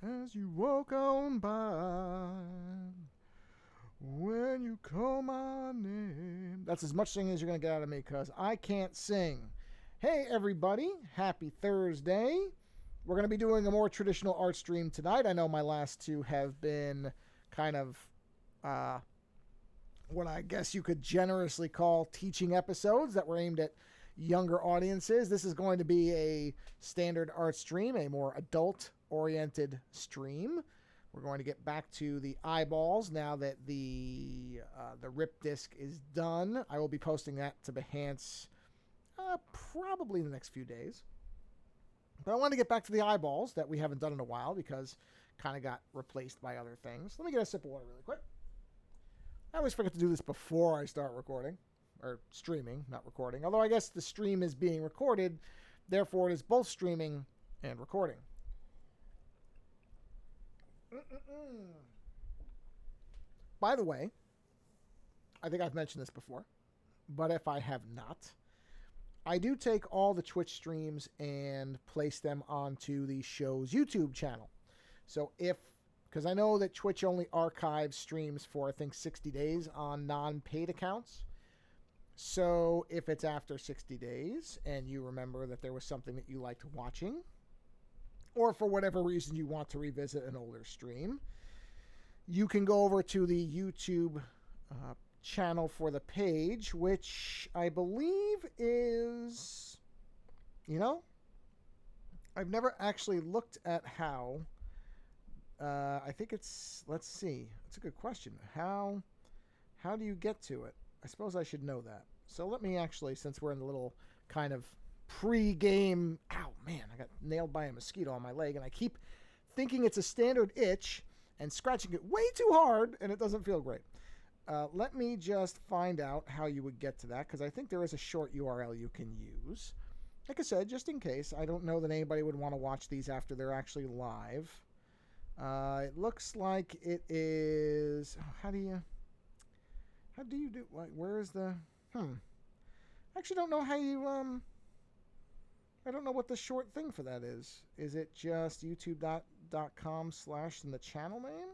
As you walk on by, when you call my name. That's as much singing as you're going to get out of me because I can't sing. Hey, everybody. Happy Thursday. We're going to be doing a more traditional art stream tonight. I know my last two have been kind of what I guess you could generously call teaching episodes that were aimed at younger audiences. This is going to be a standard art stream, a more adult-oriented stream. We're going to get back to the eyeballs now that the rip disc is done. I will be posting that to Behance probably in the next few days. But I want to get back to the eyeballs that we haven't done in a while because kind of got replaced by other things. Let me get a sip of water really quick. I always forget to do this before I start recording. Or streaming, not recording. Although I guess the stream is being recorded, therefore it is both streaming and recording. By the way, I think I've mentioned this before, but if I have not, I do take all the Twitch streams and place them onto the show's YouTube channel. So because I know that Twitch only archives streams for, I think, 60 days on non-paid accounts. So if it's after 60 days and you remember that there was something that you liked watching, or for whatever reason you want to revisit an older stream, you can go over to the YouTube channel for the page, which I believe is, I've never actually looked at how. I think let's see. It's a good question. How do you get to it? I suppose I should know that. So let me actually, since we're in the little kind of pre-game... Ow, man, I got nailed by a mosquito on my leg, and I keep thinking it's a standard itch and scratching it way too hard, and it doesn't feel great. Let me just find out how you would get to that, because I think there is a short URL you can use. Like I said, just in case, I don't know that anybody would want to watch these after they're actually live. It looks like it is... How do you do... Where is the... I actually don't know how you... I don't know what the short thing for that is. Is it just youtube.com/ and the channel name?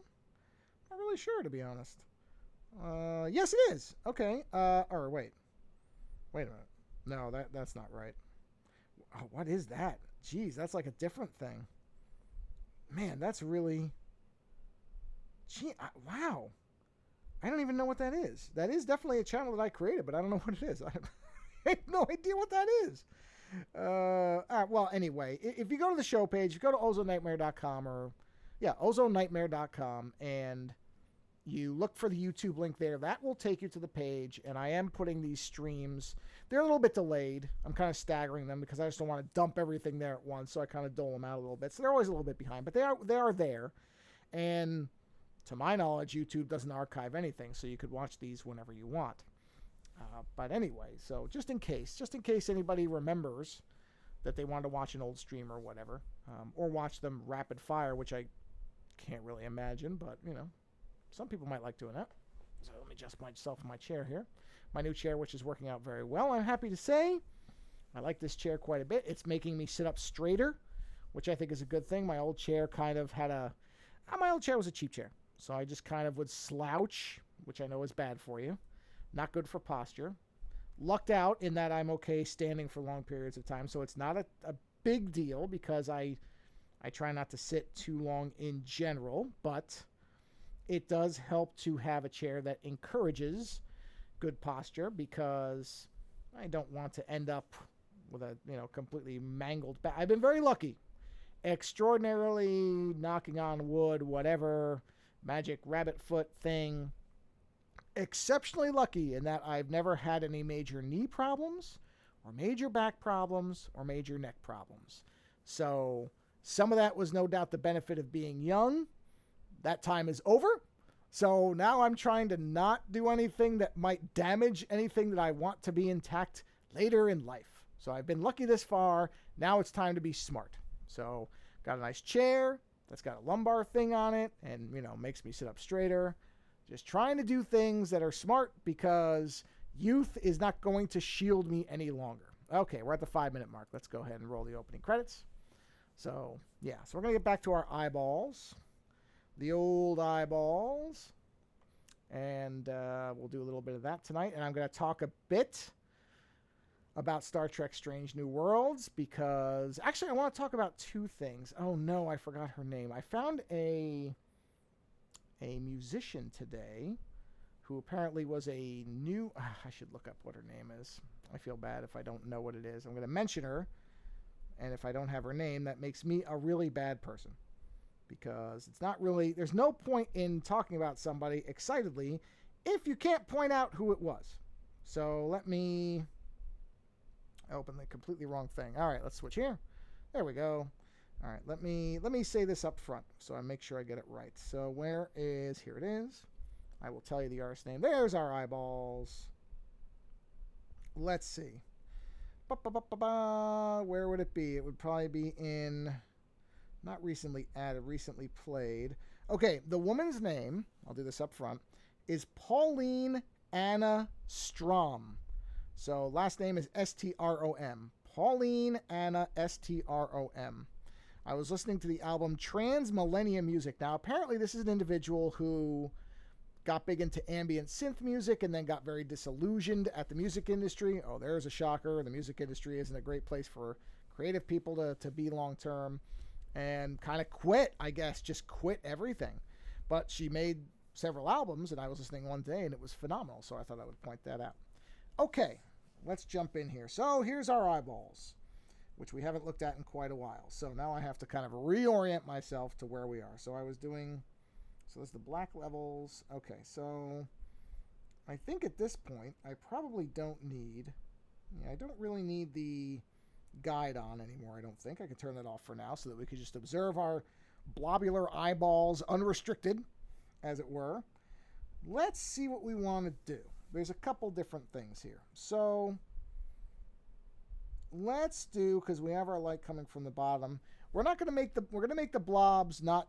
Not really sure, to be honest. Yes, it is. Okay. Or wait. Wait a minute. No, that's not right. Oh, what is that? Jeez, that's like a different thing. Man, that's really... Wow. I don't even know what that is. That is definitely a channel that I created, but I don't know what it is. I have no idea what that is. Well, anyway, if you go to the show page, you go to ozonightmare.com ozonightmare.com, and you look for the YouTube link there. That will take you to the page, and I am putting these streams. They're a little bit delayed. I'm kind of staggering them because I just don't want to dump everything there at once, so I kind of dole them out a little bit. So they're always a little bit behind, but they are there, and... To my knowledge, YouTube doesn't archive anything, so you could watch these whenever you want. But anyway, so just in case anybody remembers that they wanted to watch an old stream or whatever, or watch them rapid fire, which I can't really imagine, but, some people might like doing that. So let me adjust myself in my chair here. My new chair, which is working out very well, I'm happy to say. I like this chair quite a bit. It's making me sit up straighter, which I think is a good thing. My old chair kind of had my old chair was a cheap chair. So I just kind of would slouch, which I know is bad for you. Not good for posture. Lucked out in that I'm okay standing for long periods of time. So it's not a big deal because I try not to sit too long in general. But it does help to have a chair that encourages good posture because I don't want to end up with a completely mangled back. I've been very lucky. Extraordinarily knocking on wood, whatever... magic rabbit foot thing. Exceptionally lucky in that I've never had any major knee problems or major back problems or major neck problems. So some of that was no doubt the benefit of being young. That time is over. So now I'm trying to not do anything that might damage anything that I want to be intact later in life. So I've been lucky this far. Now it's time to be smart. So got a nice chair that's got a lumbar thing on it and, makes me sit up straighter. Just trying to do things that are smart because youth is not going to shield me any longer. Okay, we're at the 5-minute mark. Let's go ahead and roll the opening credits. So, yeah. So we're going to get back to our eyeballs. The old eyeballs. And we'll do a little bit of that tonight. And I'm going to talk a bit about Star Trek Strange New Worlds because actually I want to talk about two things. Oh no, I forgot her name. I found a musician today who apparently was a new I should look up what her name is. I feel bad if I don't know what it is. I'm going to mention her, and if I don't have her name, that makes me a really bad person because it's not really, there's no point in talking about somebody excitedly if you can't point out who it was. So let me open the completely wrong thing. All right, let's switch here. There we go. All right, let me say this up front so I make sure I get it right. So where is, here it is. I will tell you the artist name. There's our eyeballs. Let's see. Where would it be? It would probably be in, not recently added, recently played. Okay, the woman's name, I'll do this up front, is Pauline Anna Strom. So last name is Strom. Pauline Anna Strom. I was listening to the album Trans Millennium Music. Now, apparently this is an individual who got big into ambient synth music and then got very disillusioned at the music industry. Oh, there's a shocker. The music industry isn't a great place for creative people to be long term. And kind of quit, I guess, just quit everything. But she made several albums, and I was listening one day, and it was phenomenal. So I thought I would point that out. Okay, let's jump in here. So here's our eyeballs, which we haven't looked at in quite a while. So now I have to kind of reorient myself to where we are. So I was doing, so there's the black levels. Okay, so I think at this point, I probably don't need, I don't really need the guide on anymore, I don't think. I can turn that off for now so that we can just observe our blobular eyeballs unrestricted, as it were. Let's see what we want to do. There's a couple different things here. So let's do, because we have our light coming from the bottom, we're going to make the blobs not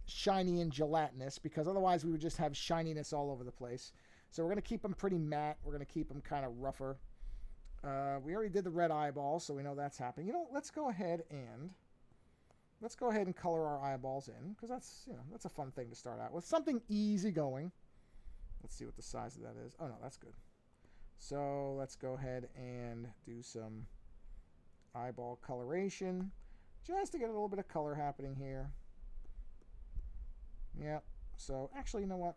shiny and gelatinous, because otherwise we would just have shininess all over the place. So we're going to keep them pretty matte. We're going to keep them kind of rougher. We already did the red eyeball, so we know that's happening. You know, let's go ahead and color our eyeballs in, because that's a fun thing to start out with. Something easy going. Let's see what the size of that is. Oh no, that's good. So let's go ahead and do some eyeball coloration, just to get a little bit of color happening here. Yeah. So actually, you know what?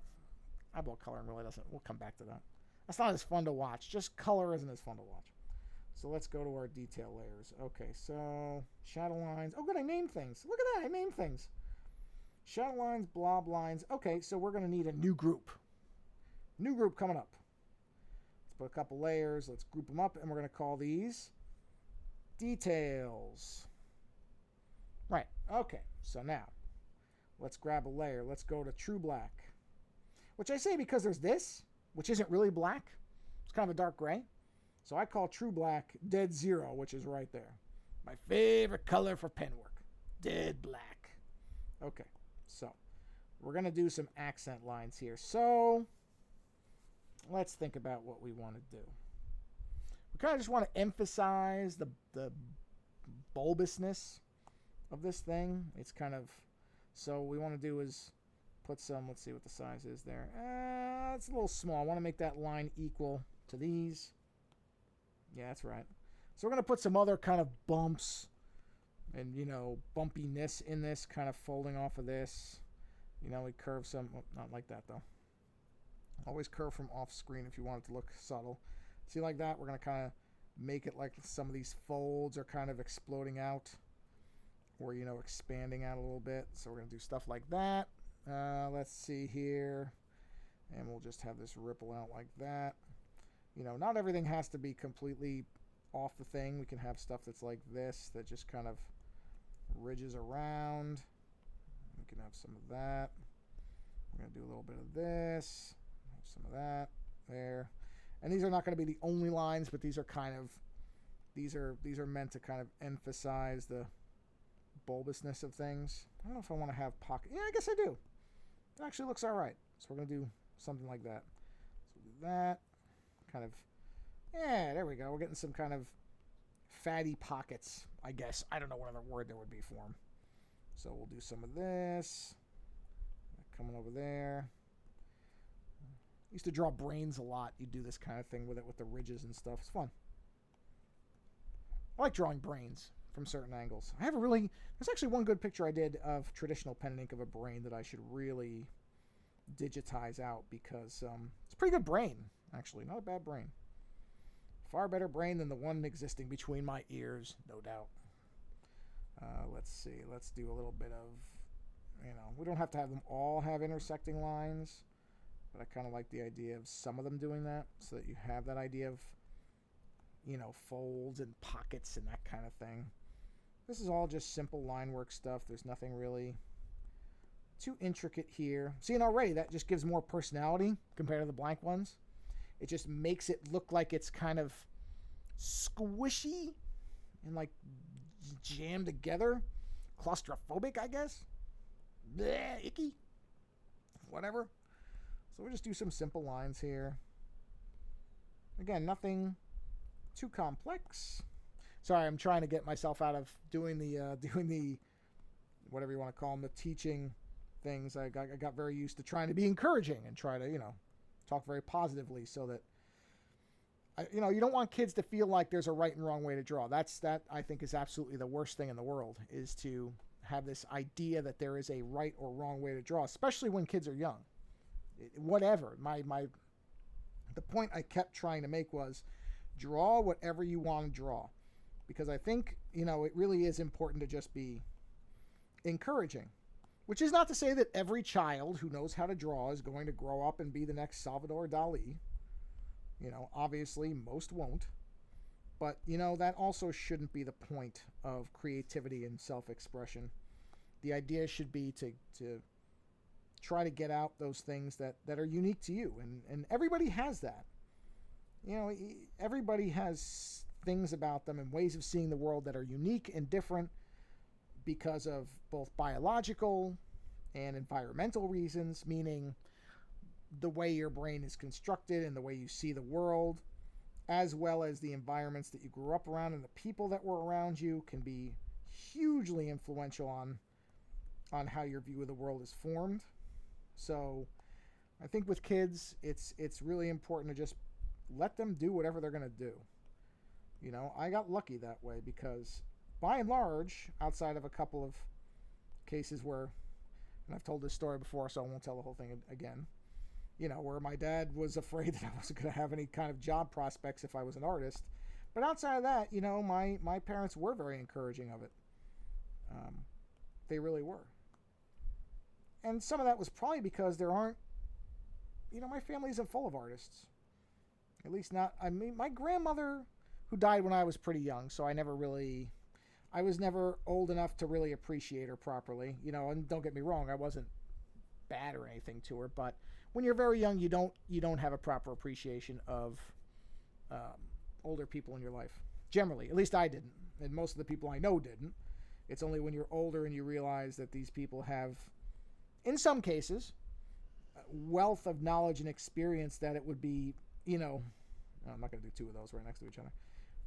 Eyeball coloring really doesn't. We'll come back to that. That's not as fun to watch. Just color isn't as fun to watch. So let's go to our detail layers. Okay, so shadow lines. Oh, good, I named things. Look at that, I named things. Shadow lines, blob lines. Okay, so we're going to need a new group. New group coming up. Let's put a couple layers. Let's group them up, and we're going to call these details. Right, okay. So now, let's grab a layer. Let's go to true black, which I say because there's this, which isn't really black. It's kind of a dark gray. So I call true black dead zero, which is right there. My favorite color for pen work. Dead black. Okay, so we're going to do some accent lines here. So let's think about what we want to do. We kind of just want to emphasize the bulbousness of this thing. It's kind of, so what we want to do is put some, let's see what the size is there. It's a little small. I want to make that line equal to these. Yeah, that's right. So we're going to put some other kind of bumps and, bumpiness in this, kind of folding off of this. We curve some, well, not like that though. Always curve from off screen if you want it to look subtle. See, like that, we're going to kind of make it like some of these folds are kind of exploding out or, expanding out a little bit. So we're going to do stuff like that. Let's see here. And we'll just have this ripple out like that. Not everything has to be completely off the thing. We can have stuff that's like this that just kind of ridges around. We can have some of that. We're going to do a little bit of this. Some of that there. And these are not going to be the only lines, but these are these are meant to kind of emphasize the bulbousness of things. I don't know if I want to have pocket. Yeah, I guess I do. It actually looks all right. So we're going to do something like that. So do that. Kind of, yeah, there we go. We're getting some kind of fatty pockets, I guess. I don't know what other word there would be for them. So we'll do some of this. Coming over there. I used to draw brains a lot. You do this kind of thing with it with the ridges and stuff. It's fun. I like drawing brains from certain angles. There's actually one good picture I did of traditional pen and ink of a brain that I should really digitize out because it's a pretty good brain, actually. Not a bad brain. Far better brain than the one existing between my ears, no doubt. Let's see. Let's do a little bit of, we don't have to have them all have intersecting lines, but I kind of like the idea of some of them doing that so that you have that idea of, folds and pockets and that kind of thing. This is all just simple line work stuff. There's nothing really too intricate here. See, and already that just gives more personality compared to the blank ones. It just makes it look like it's kind of squishy and like jammed together. Claustrophobic, I guess. Bleh, icky. Whatever. So we'll just do some simple lines here. Again, nothing too complex. Sorry, I'm trying to get myself out of doing the whatever you want to call them, the teaching things. I got very used to trying to be encouraging and try to, talk very positively so that you don't want kids to feel like there's a right and wrong way to draw. That I think is absolutely the worst thing in the world, is to have this idea that there is a right or wrong way to draw, especially when kids are young. Whatever. The point I kept trying to make was draw whatever you want to draw. Because I think, it really is important to just be encouraging. Which is not to say that every child who knows how to draw is going to grow up and be the next Salvador Dali. Obviously most won't. But, that also shouldn't be the point of creativity and self-expression. The idea should be to try to get out those things that are unique to you. And everybody has that. Everybody has things about them and ways of seeing the world that are unique and different because of both biological and environmental reasons, meaning the way your brain is constructed and the way you see the world, as well as the environments that you grew up around and the people that were around you can be hugely influential on how your view of the world is formed. So I think with kids, it's really important to just let them do whatever they're going to do. I got lucky that way because by and large, outside of a couple of cases where, and I've told this story before, so I won't tell the whole thing again, where my dad was afraid that I wasn't going to have any kind of job prospects if I was an artist. But outside of that, my parents were very encouraging of it. They really were. And some of that was probably because there aren't, my family isn't full of artists. At least not, my grandmother, who died when I was pretty young, so I was never old enough to really appreciate her properly. And don't get me wrong, I wasn't bad or anything to her, but when you're very young, you don't have a proper appreciation of older people in your life. Generally, at least I didn't, and most of the people I know didn't. It's only when you're older and you realize that these people have, in some cases, wealth of knowledge and experience that it would be, I'm not going to do two of those right next to each other,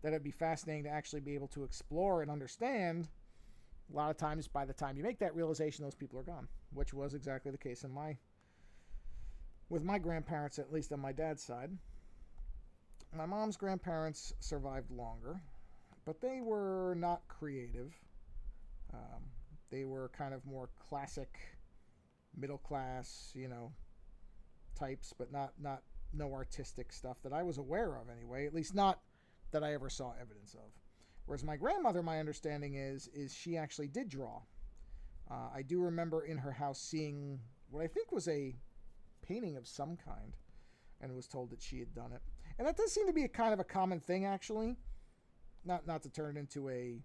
that it'd be fascinating to actually be able to explore and understand. A lot of times, by the time you make that realization, those people are gone, which was exactly the case with my grandparents, at least on my dad's side. My mom's grandparents survived longer, but they were not creative. They were kind of more classic, middle class, types, but no artistic stuff that I was aware of anyway, at least not that I ever saw evidence of. Whereas my grandmother, my understanding is she actually did draw. I do remember in her house seeing what I think was a painting of some kind, and was told that she had done it. And that does seem to be a kind of a common thing, actually. Not to turn it into a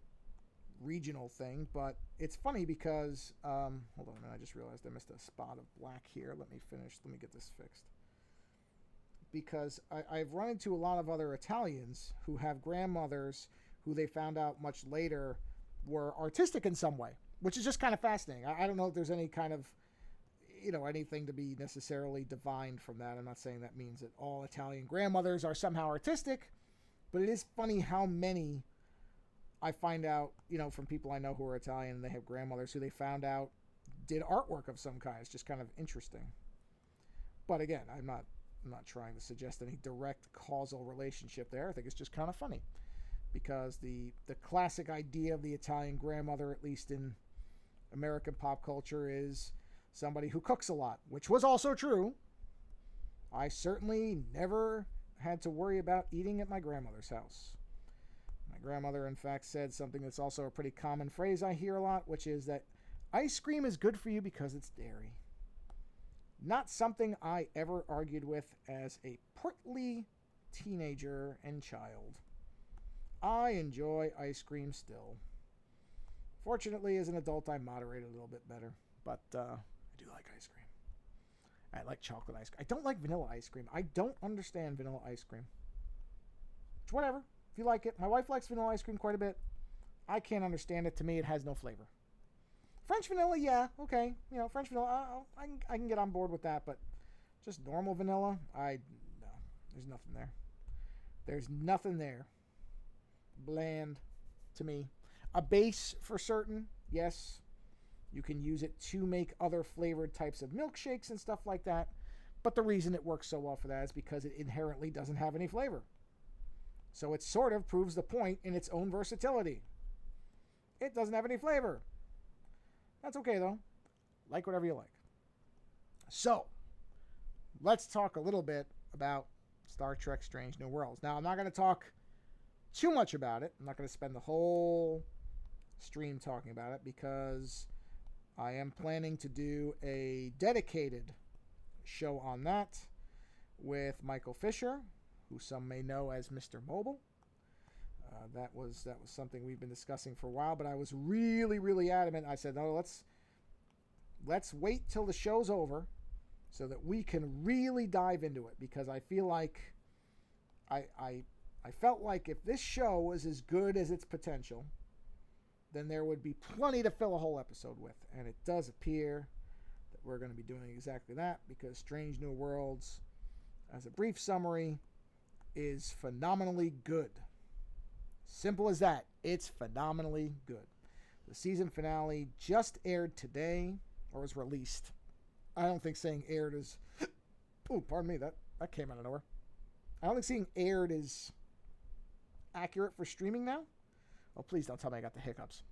regional thing, but it's funny because, hold on a minute, I just realized I missed a spot of black here. Let me get this fixed. Because I've run into a lot of other Italians who have grandmothers who they found out much later were artistic in some way, which is just kind of fascinating. I don't know if there's any kind of, anything to be necessarily divined from that. I'm not saying that means that all Italian grandmothers are somehow artistic, but it is funny how many I find out, from people I know who are Italian, and they have grandmothers who they found out did artwork of some kind. It's just kind of interesting. But again, I'm not trying to suggest any direct causal relationship there. I think it's just kind of funny because the classic idea of the Italian grandmother, at least in American pop culture, is somebody who cooks a lot, which was also true. I certainly never had to worry about eating at my grandmother's house. My grandmother, in fact, said something that's also a pretty common phrase I hear a lot, which is that ice cream is good for you because it's dairy. Not something I ever argued with as a portly teenager and child. I enjoy ice cream still. Fortunately, as an adult, I moderate a little bit better, but I do like ice cream. I like chocolate ice cream. I don't like vanilla ice cream. I don't understand vanilla ice cream. It's whatever. If you like it. My wife likes vanilla ice cream quite a bit. I can't understand it. To me, it has no flavor. French vanilla, yeah, okay. French vanilla, I can get on board with that, but just normal vanilla, no. There's nothing there. There's nothing there. Bland to me. A base for certain, yes. You can use it to make other flavored types of milkshakes and stuff like that. But the reason it works so well for that is because it inherently doesn't have any flavor. So it sort of proves the point in its own versatility. It doesn't have any flavor. That's okay, though. Like whatever you like. So, let's talk a little bit about Star Trek Strange New Worlds. Now, I'm not going to talk too much about it. I'm not going to spend the whole stream talking about it because I am planning to do a dedicated show on that with Michael Fisher, who some may know as Mr. Mobile. That was something we've been discussing for a while, but I was really, really adamant. I said, no, let's wait till the show's over so that we can really dive into it, because I feel like I felt like if this show was as good as its potential, then there would be plenty to fill a whole episode with. And it does appear that we're going to be doing exactly that, because Strange New Worlds, as a brief summary, is phenomenally good. Simple as that. It's phenomenally good. The season finale just aired today, or was released. I don't think saying aired is... Oh, pardon me, that came out of nowhere. I don't think saying aired is accurate for streaming now. Oh, please don't tell me I got the hiccups.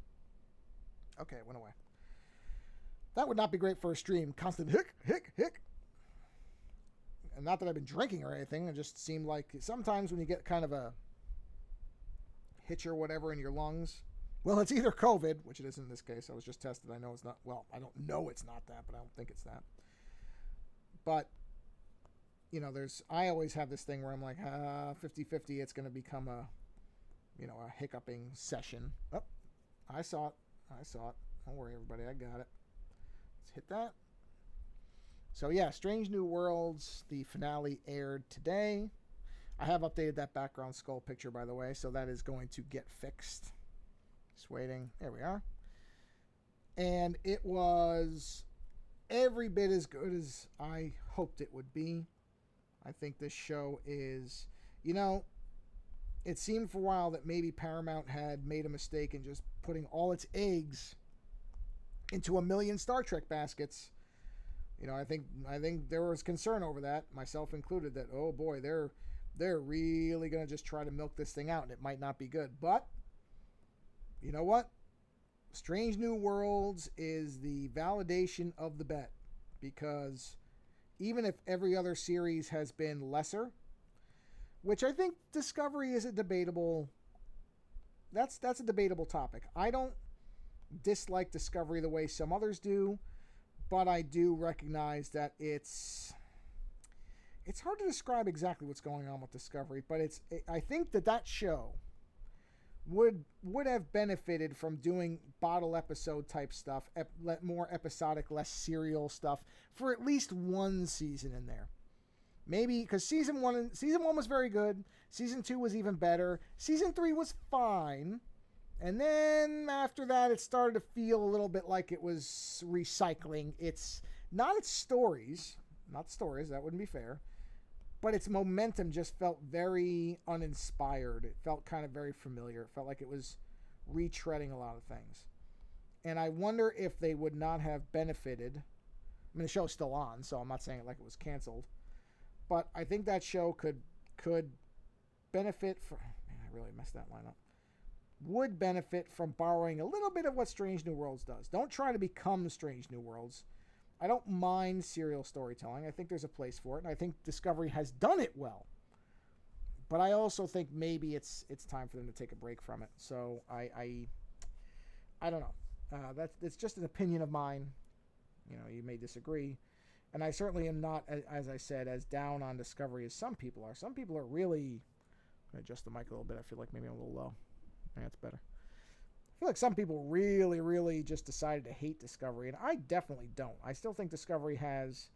Okay, it went away. That would not be great for a stream. Constant hic. And not that I've been drinking or anything. It just seemed like sometimes when you get kind of a hitch or whatever in your lungs, well, it's either COVID, which it isn't in this case. I was just tested. I know it's not. Well, I don't know it's not that, but I don't think it's that. But, I always have this thing where I'm like, 50-50, it's going to become a hiccuping session. Oh, I saw it. Don't worry, everybody. I got it. Let's hit that. So, yeah, Strange New Worlds, the finale aired today. I have updated that background skull picture, by the way, so that is going to get fixed. Just waiting. There we are. And it was every bit as good as I hoped it would be. I think this show is, it seemed for a while that maybe Paramount had made a mistake in just putting all its eggs into a million Star Trek baskets. I think there was concern over that, myself included, that, oh boy, they're really going to just try to milk this thing out and it might not be good. But, you know what? Strange New Worlds is the validation of the bet, because even if every other series has been lesser, which I think Discovery is a debatable topic. I don't dislike Discovery the way some others do, but I do recognize that it's hard to describe exactly what's going on with Discovery, but I think that show would have benefited from doing bottle episode type stuff, more episodic, less serial stuff for at least one season in there. Maybe because season one was very good. Season 2 was even better. Season 3 was fine. And then after that, it started to feel a little bit like it was recycling. Not its stories, that wouldn't be fair. But its momentum just felt very uninspired. It felt kind of very familiar. It felt like it was retreading a lot of things. And I wonder if they would not have benefited. I mean, the show's still on, so I'm not saying it like it was canceled. But I think that show could benefit from... Man, I really messed that line up. Would benefit from borrowing a little bit of what Strange New Worlds does. Don't try to become Strange New Worlds. I don't mind serial storytelling. I think there's a place for it, and I think Discovery has done it well. But I also think maybe it's time for them to take a break from it. So I don't know. That's just an opinion of mine. You know, you may disagree. And I certainly am not, as I said, as down on Discovery as some people are. Some people are really... I'm going to adjust the mic a little bit. I feel like maybe I'm a little low. Yeah, that's better. I feel like some people really, really just decided to hate Discovery, and I definitely don't. I still think Discovery has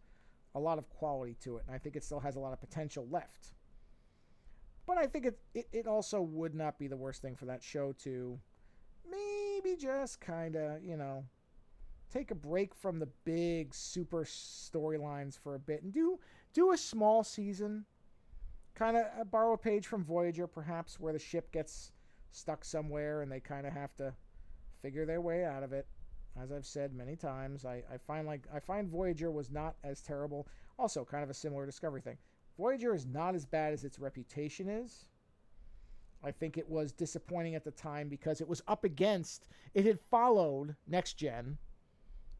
a lot of quality to it, and I think it still has a lot of potential left. But I think it also would not be the worst thing for that show to maybe just kind of, you know, take a break from the big super storylines for a bit and do a small season. Kind of borrow a page from Voyager, perhaps, where the ship gets stuck somewhere and they kind of have to figure their way out of it. As I've said many times, I find Voyager was not as terrible. Also, kind of a similar Discovery thing. Voyager is not as bad as its reputation is. I think it was disappointing at the time because it was up against... It had followed Next Gen,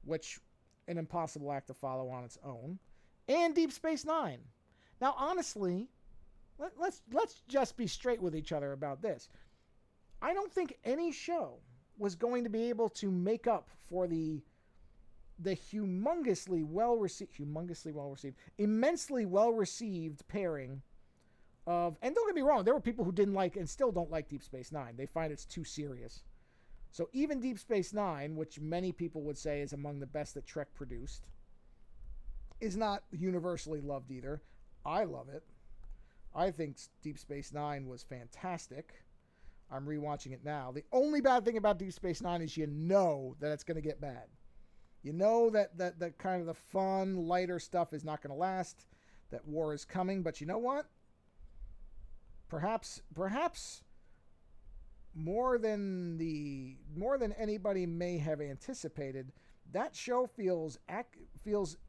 which an impossible act to follow on its own, and Deep Space Nine. Now, honestly, let's just be straight with each other about this. I don't think any show was going to be able to make up for the immensely well-received pairing of... And don't get me wrong, there were people who didn't like and still don't like Deep Space Nine. They find it's too serious. So even Deep Space Nine, which many people would say is among the best that Trek produced, is not universally loved either. I love it. I think Deep Space Nine was fantastic. I'm rewatching it now. The only bad thing about Deep Space Nine is you know that it's going to get bad. You know that kind of the fun, lighter stuff is not going to last, that war is coming, but you know what? Perhaps more than anybody may have anticipated, that show feels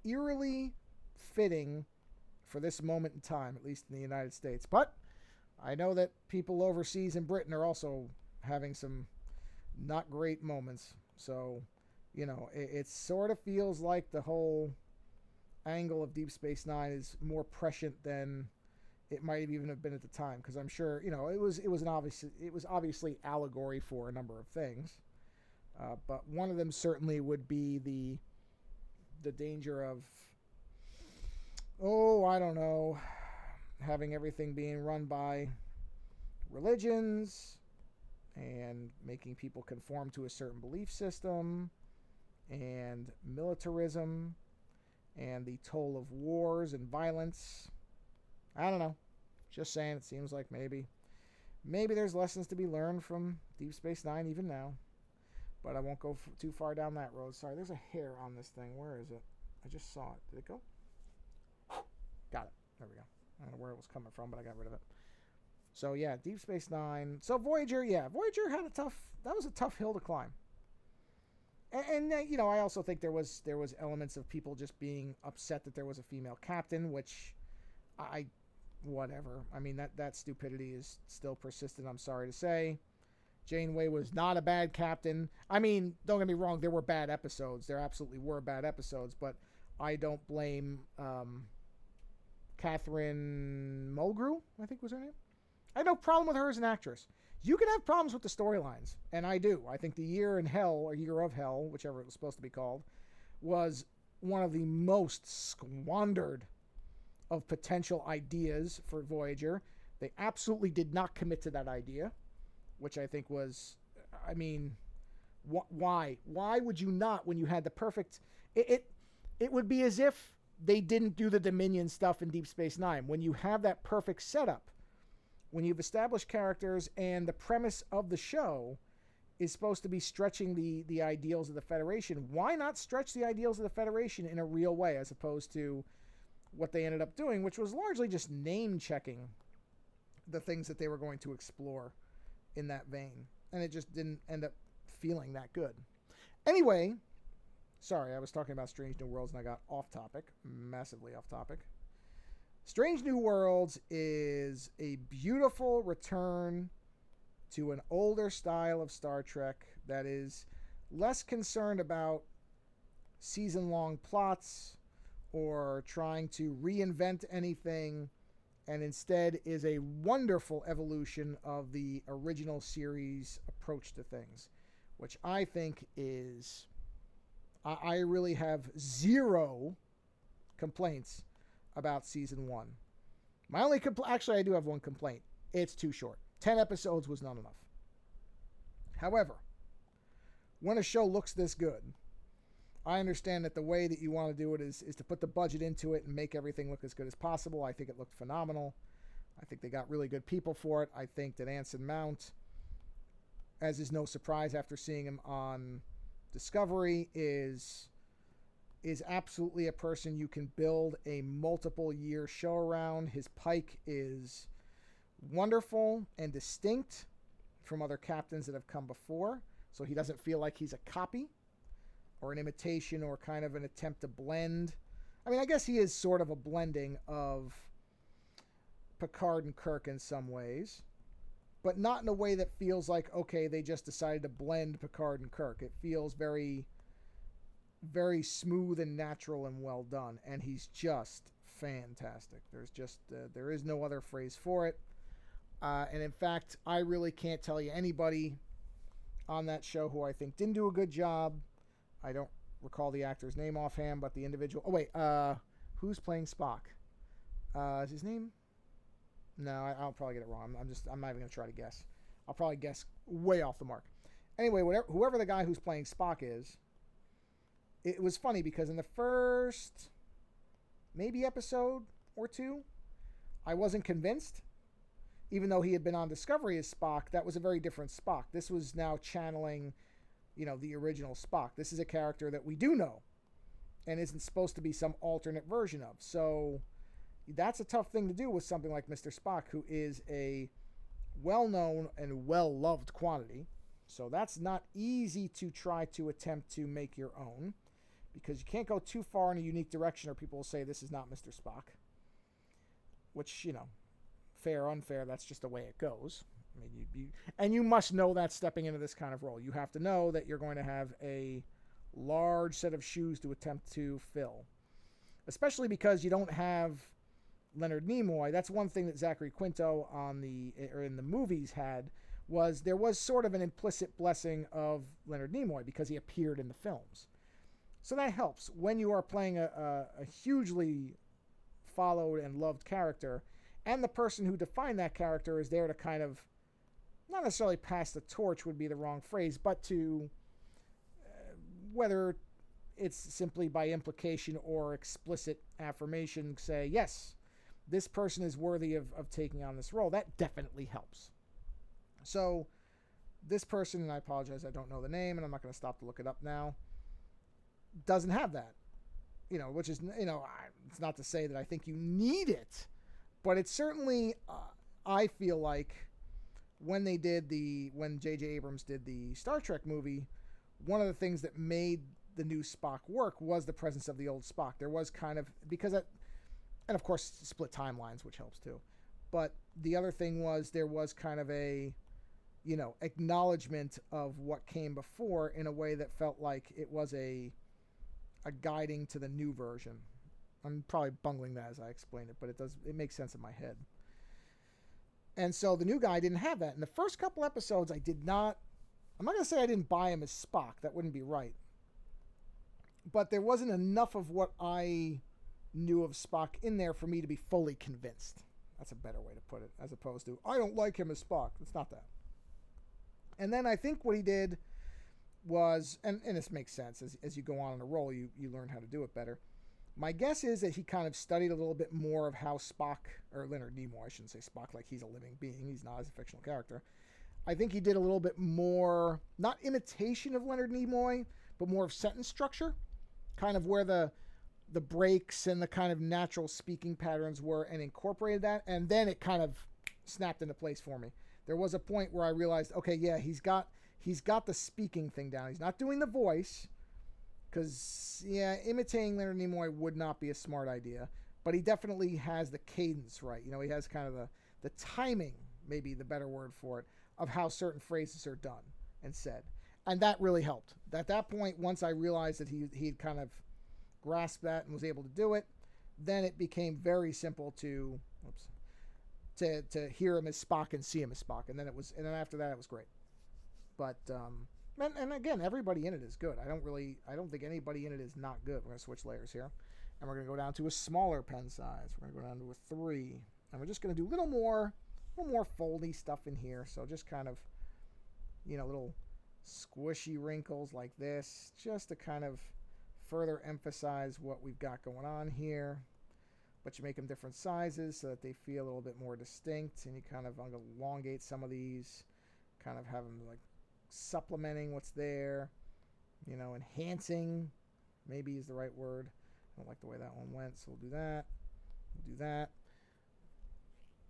eerily fitting for this moment in time, at least in the United States. But I know that people overseas in Britain are also having some not great moments. So, you know, it sort of feels like the whole angle of Deep Space Nine is more prescient than it might have even have been at the time. Because I'm sure, you know, it was obviously allegory for a number of things. But one of them certainly would be the danger of, I don't know, having everything being run by religions and making people conform to a certain belief system and militarism and the toll of wars and violence. I don't know. Just saying, it seems like maybe there's lessons to be learned from Deep Space Nine even now. But I won't go too far down that road. Sorry, there's a hair on this thing. Where is it? I just saw it. Did it go? Got it. There we go. I don't know where it was coming from, but I got rid of it. So yeah, Deep Space Nine. So Voyager had that was a tough hill to climb. And you know, I also think there was elements of people just being upset that there was a female captain, which whatever. I mean, that stupidity is still persistent, I'm sorry to say. Janeway was not a bad captain. I mean, don't get me wrong, there were bad episodes. There absolutely were bad episodes, but I don't blame Catherine Mulgrew, I think was her name. I have no problem with her as an actress. You can have problems with the storylines, and I do. I think The Year in Hell, or Year of Hell, whichever it was supposed to be called, was one of the most squandered of potential ideas for Voyager. They absolutely did not commit to that idea, which I think was, I mean, why? Why would you not when you had the perfect... It would be as if they didn't do the Dominion stuff in Deep Space Nine. When you have that perfect setup, when you've established characters and the premise of the show is supposed to be stretching the ideals of the Federation, why not stretch the ideals of the Federation in a real way as opposed to what they ended up doing, which was largely just name-checking the things that they were going to explore in that vein. and it just didn't end up feeling that good. Anyway, sorry, I was talking about Strange New Worlds and I got off topic, massively off topic. Strange New Worlds is a beautiful return to an older style of Star Trek that is less concerned about season-long plots or trying to reinvent anything, and instead is a wonderful evolution of the original series approach to things, which I think is... I really have zero complaints about season 1. My only actually, I do have one complaint. It's too short. 10 episodes was not enough. However, when a show looks this good, I understand that the way that you want to do it is to put the budget into it and make everything look as good as possible. I think it looked phenomenal. I think they got really good people for it. I think that Anson Mount, as is no surprise after seeing him on Discovery, is absolutely a person you can build a multiple year show around. His Pike is wonderful and distinct from other captains that have come before, so he doesn't feel like he's a copy or an imitation or kind of an attempt to blend. I mean, I guess he is sort of a blending of Picard and Kirk in some ways, but not in a way that feels like, okay, they just decided to blend Picard and Kirk. It feels very, very smooth and natural and well done, and he's just fantastic. There is no other phrase for it. And in fact, I really can't tell you anybody on that show who I think didn't do a good job. I don't recall the actor's name offhand, but the individual... Oh, wait. Who's playing Spock? Is his name? No, I'll probably get it wrong. I'm not even going to try to guess. I'll probably guess way off the mark. Anyway, whoever the guy who's playing Spock is, it was funny because in the first maybe episode or two, I wasn't convinced. Even though he had been on Discovery as Spock, that was a very different Spock. This was now channeling, the original Spock. This is a character that we do know and isn't supposed to be some alternate version of. So that's a tough thing to do with something like Mr. Spock, who is a well-known and well-loved quantity. So that's not easy to try to attempt to make your own, because you can't go too far in a unique direction or people will say this is not Mr. Spock. Which, fair, unfair, that's just the way it goes. I mean, and you must know that stepping into this kind of role. You have to know that you're going to have a large set of shoes to attempt to fill. Especially because you don't have Leonard Nimoy. That's one thing that Zachary Quinto in the movies had, was there was sort of an implicit blessing of Leonard Nimoy because he appeared in the films. So that helps. When you are playing a hugely followed and loved character, and the person who defined that character is there to kind of, not necessarily pass the torch would be the wrong phrase, but to, whether it's simply by implication or explicit affirmation, say, yes, this person is worthy of taking on this role. That definitely helps. So this person, and I apologize, I don't know the name, and I'm not going to stop to look it up now, doesn't have that. Which is, it's not to say that I think you need it, but it's certainly, I feel like when J.J. Abrams did the Star Trek movie, one of the things that made the new Spock work was the presence of the old Spock. There was kind of, and of course split timelines, which helps too. But the other thing was there was kind of a, acknowledgement of what came before in a way that felt like it was a guiding to the new version. I'm probably bungling that as I explain it, but it makes sense in my head. And so the new guy didn't have that. In the first couple episodes, I'm not going to say I didn't buy him as Spock. That wouldn't be right. But there wasn't enough of what I knew of Spock in there for me to be fully convinced. That's a better way to put it, as opposed to, I don't like him as Spock. It's not that. And then I think what he did was, and this makes sense, as you go on in a role, you learn how to do it better. My guess is that he kind of studied a little bit more of how Spock, or Leonard Nimoy, I shouldn't say Spock like he's a living being, he's not as a fictional character. I think he did a little bit more, not imitation of Leonard Nimoy, but more of sentence structure, kind of where the breaks and the kind of natural speaking patterns were, and incorporated that, and then it kind of snapped into place for me. there was a point where I realized, okay, yeah, he's got the speaking thing down. He's not doing the voice, because yeah, imitating Leonard Nimoy would not be a smart idea. But he definitely has the cadence right. You know, he has kind of the timing, maybe the better word for it, of how certain phrases are done and said. And that really helped. At that point, once I realized that he'd kind of grasped that and was able to do it, then it became very simple to hear him as Spock and see him as Spock. And then then after that it was great. But and again, everybody in it is good. I don't think anybody in it is not good. We're gonna switch layers here. And we're gonna go down to a smaller pen size. We're gonna go down to a 3. And we're just gonna do a little more foldy stuff in here. So just kind of, little squishy wrinkles like this, just to kind of further emphasize what we've got going on here. But you make them different sizes so that they feel a little bit more distinct, and you kind of elongate some of these, kind of have them like supplementing what's there, enhancing maybe is the right word. I don't like the way that one went, so we'll do that.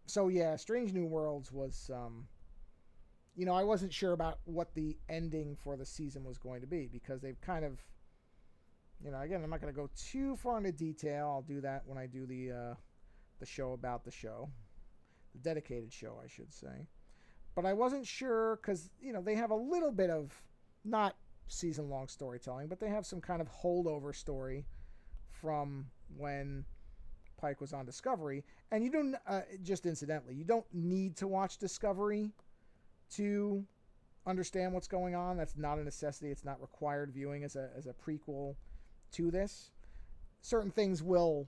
So yeah, Strange New Worlds was I wasn't sure about what the ending for the season was going to be, because they've kind of, again, I'm not going to go too far into detail. I'll do that when I do the show about the show, the dedicated show, I should say. But I wasn't sure because, they have a little bit of, not season-long storytelling, but they have some kind of holdover story from when Pike was on Discovery. And you don't, just incidentally, you don't need to watch Discovery to understand what's going on. That's not a necessity. It's not required viewing as a prequel to this. Certain things will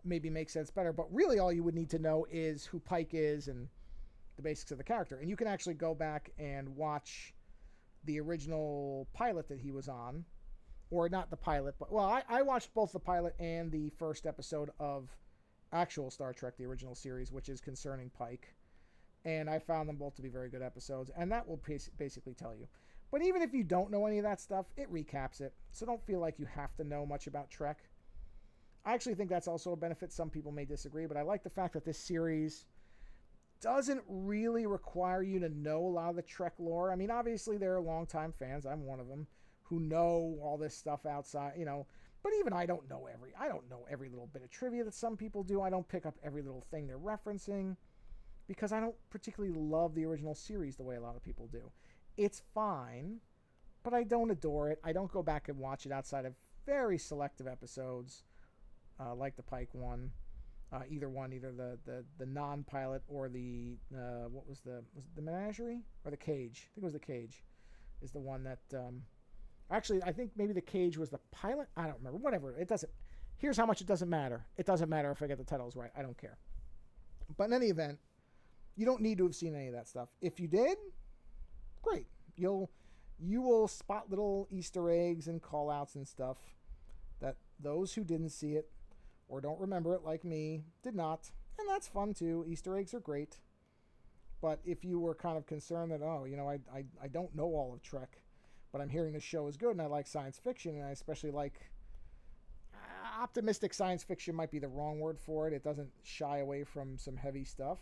maybe make sense better, but really all you would need to know is who Pike is and the basics of the character. And you can actually go back and watch the original pilot that he was on, or not the pilot, but I watched both the pilot and the first episode of actual Star Trek, the original series, which is concerning Pike. And I found them both to be very good episodes, and that will basically tell you. But even if you don't know any of that stuff, it recaps it. So don't feel like you have to know much about Trek. I actually think that's also a benefit. Some people may disagree, but I like the fact that this series doesn't really require you to know a lot of the Trek lore. I mean, obviously there are longtime fans, I'm one of them, who know all this stuff outside, but even I don't know every little bit of trivia that some people do. I don't pick up every little thing they're referencing, because I don't particularly love the original series the way a lot of people do. It's fine, but I don't adore it. I don't go back and watch it outside of very selective episodes, like the Pike one. Either the non-pilot or the was it the Menagerie or the Cage? I think it was the Cage is the one that actually I think maybe the Cage was the pilot. I don't remember. Whatever. It doesn't. Here's how much it doesn't matter. It doesn't matter if I get the titles right. I don't care. But in any event, you don't need to have seen any of that stuff. If you did, great. You will spot little Easter eggs and call-outs and stuff that those who didn't see it or don't remember it like me did not. And that's fun too. Easter eggs are great. But if you were kind of concerned that, I don't know all of Trek, but I'm hearing this show is good and I like science fiction, and I especially like optimistic science fiction might be the wrong word for it. It doesn't shy away from some heavy stuff,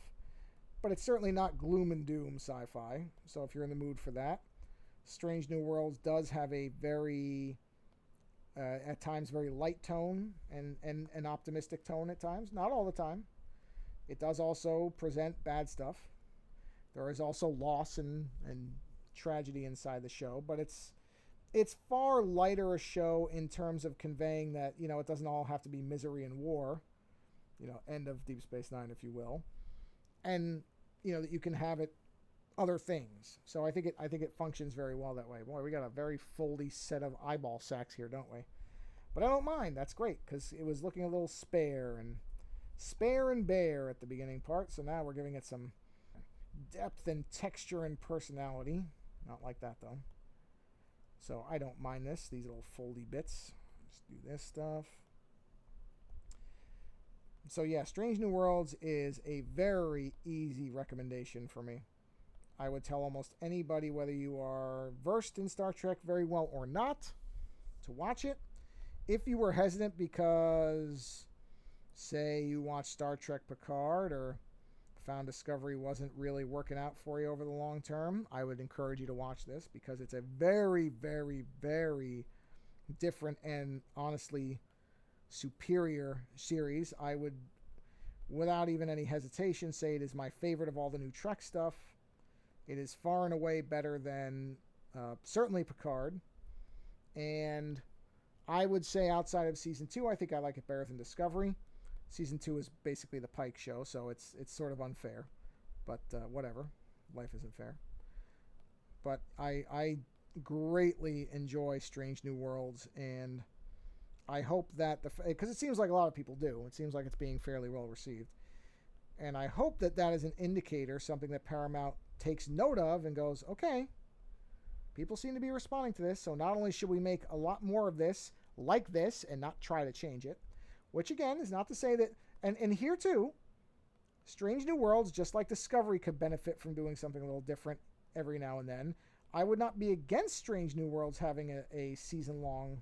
but it's certainly not gloom and doom sci-fi. So if you're in the mood for that, Strange New Worlds does have a very, at times, very light tone and an optimistic tone at times. Not all the time. It does also present bad stuff. There is also loss and tragedy inside the show, but it's far lighter a show in terms of conveying that, it doesn't all have to be misery and war, end of Deep Space Nine, if you will. And, that you can have it other things. So I think it functions very well that way. Boy, we got a very foldy set of eyeball sacks here, don't we? But I don't mind. That's great, because it was looking a little spare and bare at the beginning part. So now we're giving it some depth and texture and personality. Not like that, though. So I don't mind this. These little foldy bits. Just do this stuff. So yeah, Strange New Worlds is a very easy recommendation for me. I would tell almost anybody, whether you are versed in Star Trek very well or not, to watch it. If you were hesitant because, say, you watched Star Trek Picard or found Discovery wasn't really working out for you over the long term, I would encourage you to watch this because it's a very, very, very different and honestly superior series. I would, without even any hesitation, say it is my favorite of all the new Trek stuff. It is far and away better than certainly Picard. And I would say outside of season 2, I think I like it better than Discovery. Season 2 is basically the Pike show, so it's sort of unfair. But whatever. Life isn't fair. But I greatly enjoy Strange New Worlds, and I hope that because it seems like a lot of people do. It seems like it's being fairly well received. And I hope that that is an indicator, something that Paramount takes note of and goes, okay, people seem to be responding to this, so not only should we make a lot more of this, like this, and not try to change it, which again is not to say that, and here too, Strange New Worlds, just like Discovery, could benefit from doing something a little different every now and then. I would not be against Strange New Worlds having a season-long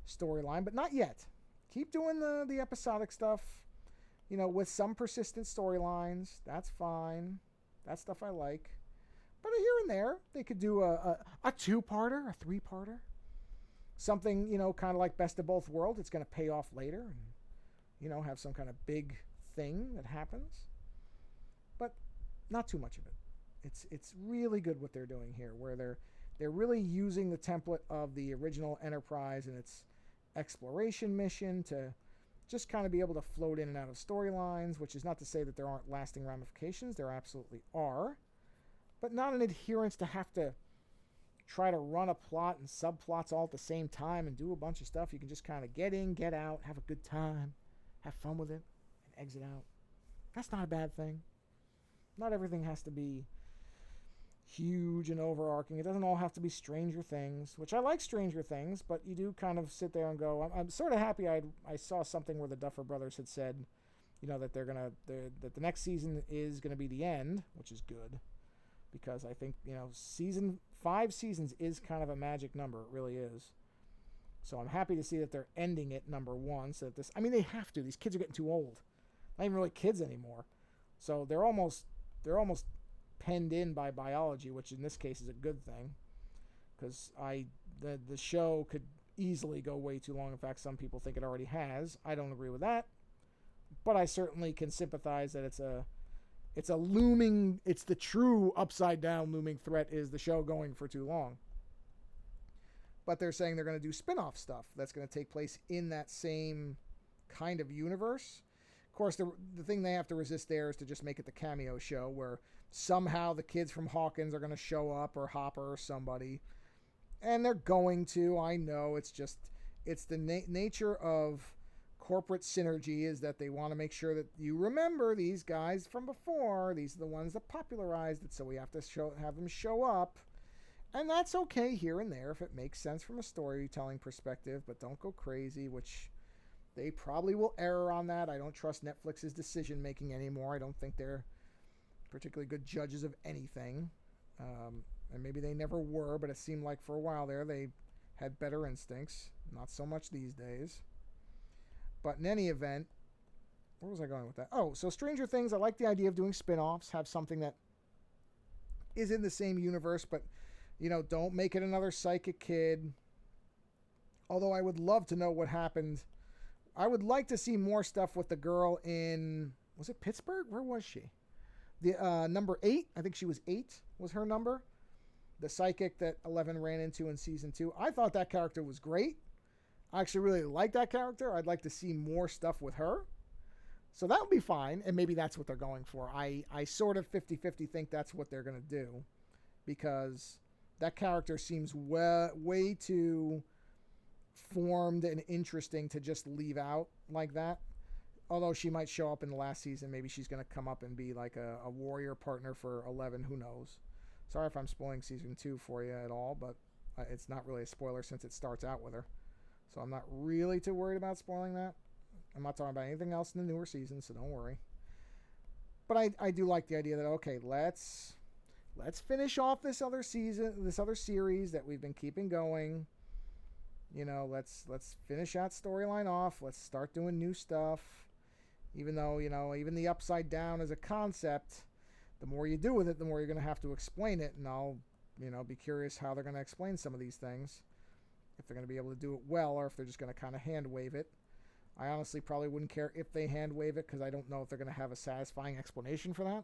storyline, but not yet. Keep doing the episodic stuff, with some persistent storylines. That's fine. That stuff I like. But here and there, they could do a two-parter, a three-parter. Something, kind of like Best of Both Worlds. It's going to pay off later and, have some kind of big thing that happens. But not too much of it. It's really good what they're doing here, where they're really using the template of the original Enterprise and its exploration mission to just kind of be able to float in and out of storylines, which is not to say that there aren't lasting ramifications. There absolutely are. But not an adherence to have to try to run a plot and subplots all at the same time and do a bunch of stuff. You can just kind of get in, get out, have a good time, have fun with it, and exit out. That's not a bad thing. Not everything has to be huge and overarching. It doesn't all have to be Stranger Things, which I like Stranger Things, but you do kind of sit there and go, I'm sort of happy I saw something where the Duffer Brothers had said, that that the next season is going to be the end, which is good. Because I think, 5 seasons is kind of a magic number. It really is. So I'm happy to see that they're ending it number 1. So that they have to. These kids are getting too old. Not even really kids anymore. So they're almost penned in by biology, which in this case is a good thing. Because the show could easily go way too long. In fact, some people think it already has. I don't agree with that. But I certainly can sympathize that it's the true upside down looming threat is the show going for too long. But they're saying they're going to do spin-off stuff that's going to take place in that same kind of universe. Of course, the thing they have to resist there is to just make it the cameo show where somehow the kids from Hawkins are going to show up, or Hopper or somebody. And they're going to, I know, it's the nature of corporate synergy is that they want to make sure that you remember these guys from before. These are the ones that popularized it, so we have to have them show up. And that's okay here and there if it makes sense from a storytelling perspective, but don't go crazy, which they probably will err on that. I don't trust Netflix's decision making anymore. I don't think they're particularly good judges of anything. And maybe they never were, but it seemed like for a while there they had better instincts. Not so much these days. But in any event, where was I going with that? Oh, so Stranger Things, I like the idea of doing spin-offs, have something that is in the same universe, but, don't make it another psychic kid. Although I would love to know what happened. I would like to see more stuff with the girl in, was it Pittsburgh? Where was she? The number 8, I think she was 8 was her number. The psychic that 11 ran into in season 2. I thought that character was great. I actually really like that character. I'd like to see more stuff with her. So that would be fine, and maybe that's what they're going for. I sort of 50-50 think that's what they're going to do, because that character seems way too formed and interesting to just leave out like that. Although she might show up in the last season. Maybe she's going to come up and be like a warrior partner for 11. Who knows? Sorry if I'm spoiling season 2 for you at all, but it's not really a spoiler since it starts out with her. So I'm not really too worried about spoiling that. I'm not talking about anything else in the newer season, so don't worry. But I do like the idea that, okay, let's finish off this other season, this other series that we've been keeping going. Let's finish that storyline off. Let's start doing new stuff. Even though, even the upside down as a concept, the more you do with it, the more you're going to have to explain it. And I'll, be curious how they're going to explain some of these things. If they're going to be able to do it well, or if they're just going to kind of hand wave it. I honestly probably wouldn't care if they hand wave it, because I don't know if they're going to have a satisfying explanation for that.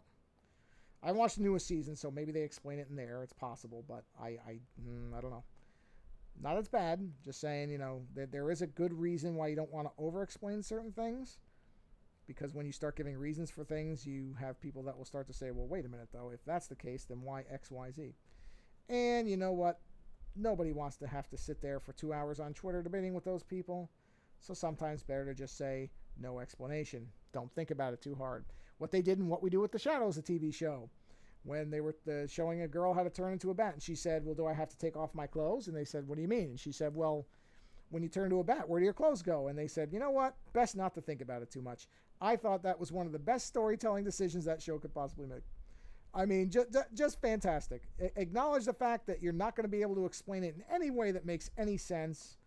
I watched the newest season, so maybe they explain it in there. It's possible, but I don't know. Not as bad. Just saying, that there is a good reason why you don't want to over-explain certain things. Because when you start giving reasons for things, you have people that will start to say, well, wait a minute, though. If that's the case, then why X, Y, Z? And you know what? Nobody wants to have to sit there for 2 hours on Twitter debating with those people. So sometimes better to just say, no explanation. Don't think about it too hard. What they did in What We Do with the Shadows, a TV show, when they were showing a girl how to turn into a bat. And she said, well, do I have to take off my clothes? And they said, what do you mean? And she said, well, when you turn into a bat, where do your clothes go? And they said, you know what? Best not to think about it too much. I thought that was one of the best storytelling decisions that show could possibly make. I mean, just fantastic. Acknowledge the fact that you're not going to be able to explain it in any way that makes any sense,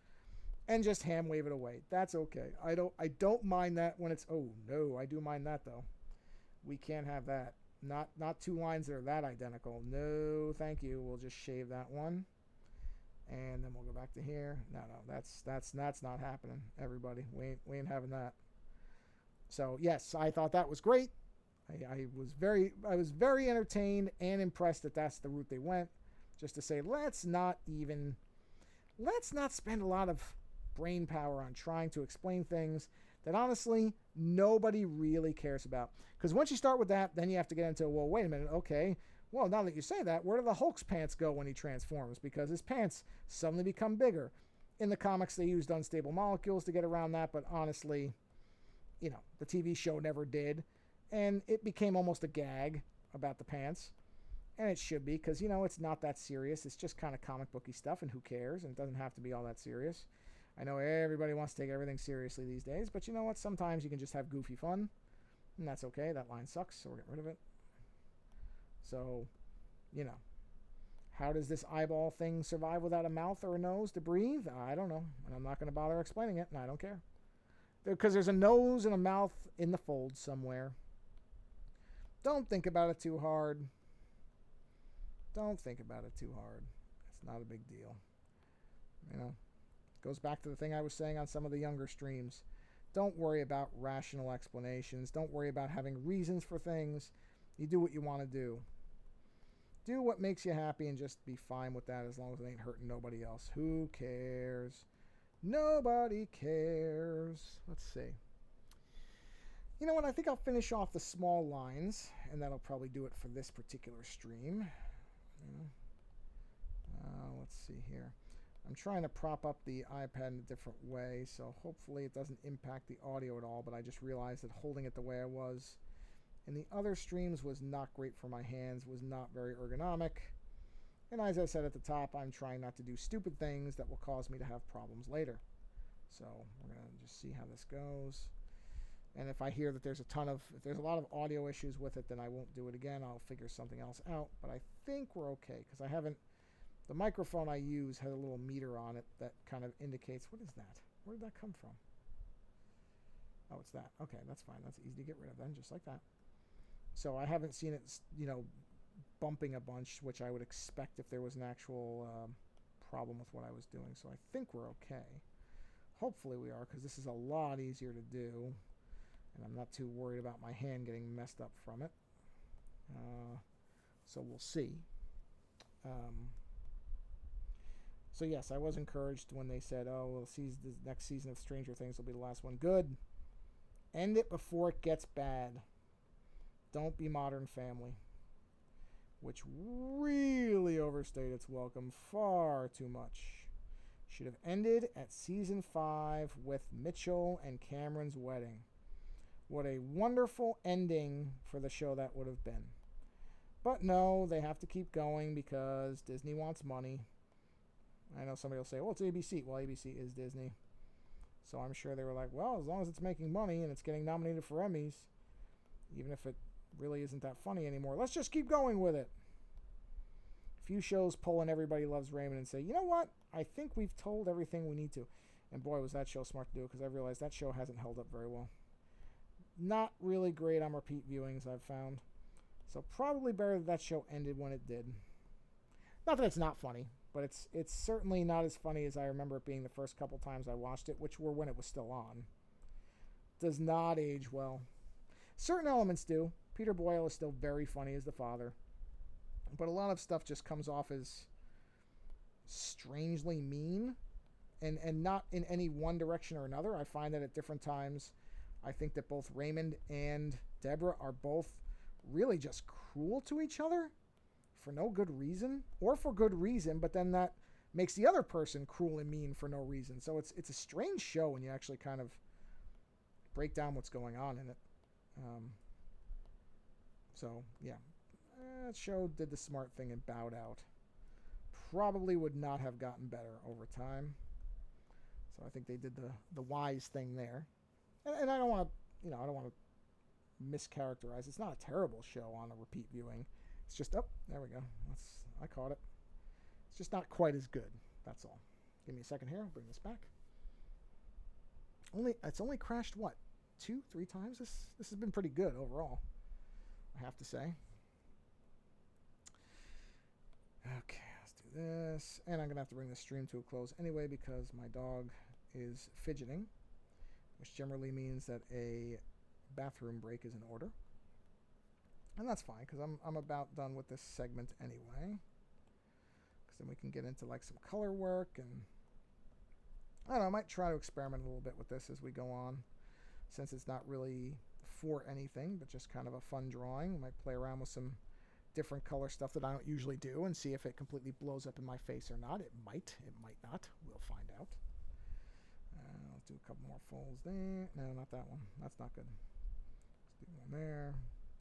and just hand wave it away. That's okay. I don't mind that when it's, oh no, I do mind that though. We can't have that. Not two lines that are that identical. No, thank you. We'll just shave that one. And then we'll go back to here. No, that's not happening, everybody. We ain't having that. So yes, I thought that was great. I was very entertained and impressed that that's the route they went. Just to say, let's not spend a lot of brain power on trying to explain things that honestly nobody really cares about. Because once you start with that, then you have to get into, well, wait a minute, okay. Well, now that you say that, where do the Hulk's pants go when he transforms? Because his pants suddenly become bigger. In the comics, they used unstable molecules to get around that, but honestly, the TV show never did. And it became almost a gag about the pants. And it should be, because, it's not that serious. It's just kind of comic booky stuff, and who cares? And it doesn't have to be all that serious. I know everybody wants to take everything seriously these days, but you know what? Sometimes you can just have goofy fun, and that's okay. That line sucks, so we're getting rid of it. So, how does this eyeball thing survive without a mouth or a nose to breathe? I don't know, and I'm not going to bother explaining it, and I don't care. Because there's a nose and a mouth in the fold somewhere. Don't think about it too hard. Don't think about it too hard. It's not a big deal. It goes back to the thing I was saying on some of the younger streams. Don't worry about rational explanations. Don't worry about having reasons for things. You do what you want to do. Do what makes you happy and just be fine with that, as long as it ain't hurting nobody else. Who cares? Nobody cares. Let's see. You know what? I think I'll finish off the small lines, and that'll probably do it for this particular stream. Let's see here. I'm trying to prop up the iPad in a different way, so hopefully it doesn't impact the audio at all, but I just realized that holding it the way I was in the other streams was not great for my hands, was not very ergonomic. And as I said at the top, I'm trying not to do stupid things that will cause me to have problems later. So we're going to just see how this goes. And if I hear that if there's a lot of audio issues with it, then I won't do it again. I'll figure something else out. But I think we're okay, because the microphone I use has a little meter on it that kind of indicates, what is that? Where did that come from? Oh, it's that. Okay, that's fine. That's easy to get rid of then, just like that. So I haven't seen it, bumping a bunch, which I would expect if there was an actual problem with what I was doing. So I think we're okay. Hopefully we are, because this is a lot easier to do. And I'm not too worried about my hand getting messed up from it. So we'll see. So yes, I was encouraged when they said, oh, well, the next season of Stranger Things will be the last one. Good. End it before it gets bad. Don't be Modern Family, which really overstayed its welcome far too much. Should have ended at season 5 with Mitchell and Cameron's wedding. What a wonderful ending for the show that would have been. But no, they have to keep going because Disney wants money. I know somebody will say, well, it's ABC. Well, ABC is Disney. So I'm sure they were like, well, as long as it's making money and it's getting nominated for Emmys, even if it really isn't that funny anymore, let's just keep going with it. Few shows pull in Everybody Loves Raymond and say, you know what? I think we've told everything we need to. And boy, was that show smart to do, because I realized that show hasn't held up very well. not really great on repeat viewings, I've found. So probably better that show ended when it did. Not that it's not funny, but it's certainly not as funny as I remember it being the first couple times I watched it, which were when it was still on. Does not age well. Certain elements do. Peter Boyle is still very funny as the father, but a lot of stuff just comes off as strangely mean, and not in any one direction or another. I find that at different times, I think that both Raymond and Deborah are both really just cruel to each other for no good reason, or for good reason, but then that makes the other person cruel and mean for no reason. So it's a strange show when you actually kind of break down what's going on in it. So yeah, that show did the smart thing and bowed out. Probably would not have gotten better over time. So I think they did the wise thing there. And I don't want to, I don't want to mischaracterize. It's not a terrible show on a repeat viewing. It's just, there we go. I caught it. It's just not quite as good. That's all. Give me a second here. I'll bring this back. It's only crashed, what, 2-3 times? This has been pretty good overall, I have to say. Okay, let's do this. And I'm going to have to bring the stream to a close anyway because my dog is fidgeting, which generally means that a bathroom break is in order. And that's fine because I'm about done with this segment anyway. Because then we can get into like some color work, and I don't know, I might try to experiment a little bit with this as we go on, since it's not really for anything but just kind of a fun drawing. I might play around with some different color stuff that I don't usually do and see if it completely blows up in my face or not. It might not. We'll find out. Let's do a couple more folds there. No, not that one. That's not good. Let's do one there.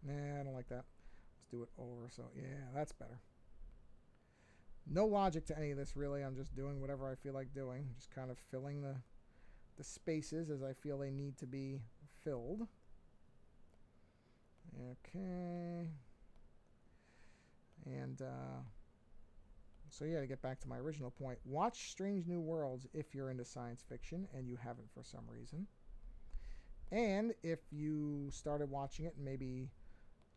Nah, I don't like that. Let's do it over. So yeah, that's better. No logic to any of this really. I'm just doing whatever I feel like doing. Just kind of filling the spaces as I feel they need to be filled. Okay. And so yeah, to get back to my original point, watch Strange New Worlds if you're into science fiction and you haven't for some reason. And if you started watching it and maybe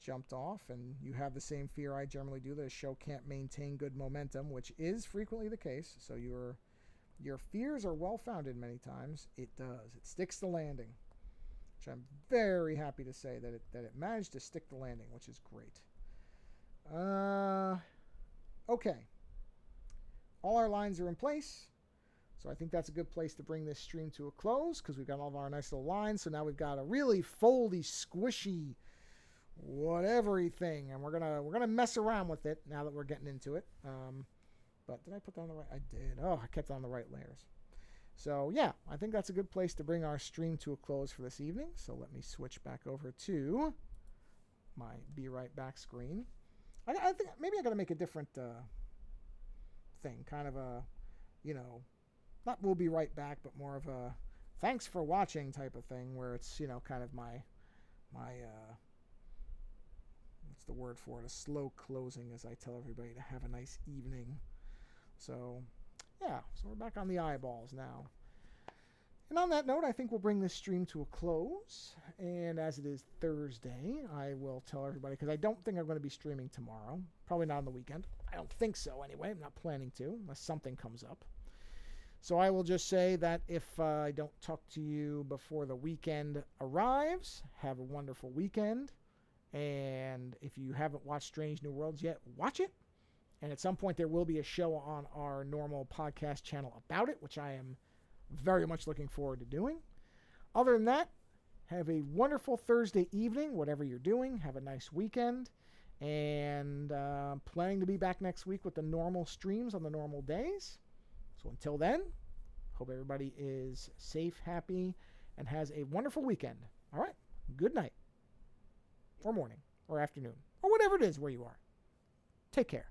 jumped off and you have the same fear I generally do, that a show can't maintain good momentum, which is frequently the case, so your fears are well founded many times. It does. It sticks the landing, which I'm very happy to say that it managed to stick the landing, which is great. Okay. All our lines are in place. So I think that's a good place to bring this stream to a close because we've got all of our nice little lines. So now we've got a really foldy, squishy, whatevery thing, and we're gonna mess around with it now that we're getting into it. But did I put that on the right? I did. Oh, I kept it on the right layers. So yeah, I think that's a good place to bring our stream to a close for this evening. So let me switch back over to my Be Right Back screen. I think maybe I got to make a different thing, kind of a, not we'll be right back, but more of a thanks for watching type of thing, where it's, kind of my what's the word for it, a slow closing as I tell everybody to have a nice evening. So yeah, so we're back on the eyeballs now. And on that note, I think we'll bring this stream to a close. And as it is Thursday, I will tell everybody, because I don't think I'm going to be streaming tomorrow. Probably not on the weekend. I don't think so anyway. I'm not planning to, unless something comes up. So I will just say that if I don't talk to you before the weekend arrives, have a wonderful weekend. And if you haven't watched Strange New Worlds yet, watch it. And at some point there will be a show on our normal podcast channel about it, which I am very much looking forward to doing. Other than that, have a wonderful Thursday evening, whatever you're doing. Have a nice weekend. And planning to be back next week with the normal streams on the normal days. So until then, hope everybody is safe, happy, and has a wonderful weekend. All right. Good night. Or morning. Or afternoon. Or whatever it is where you are. Take care.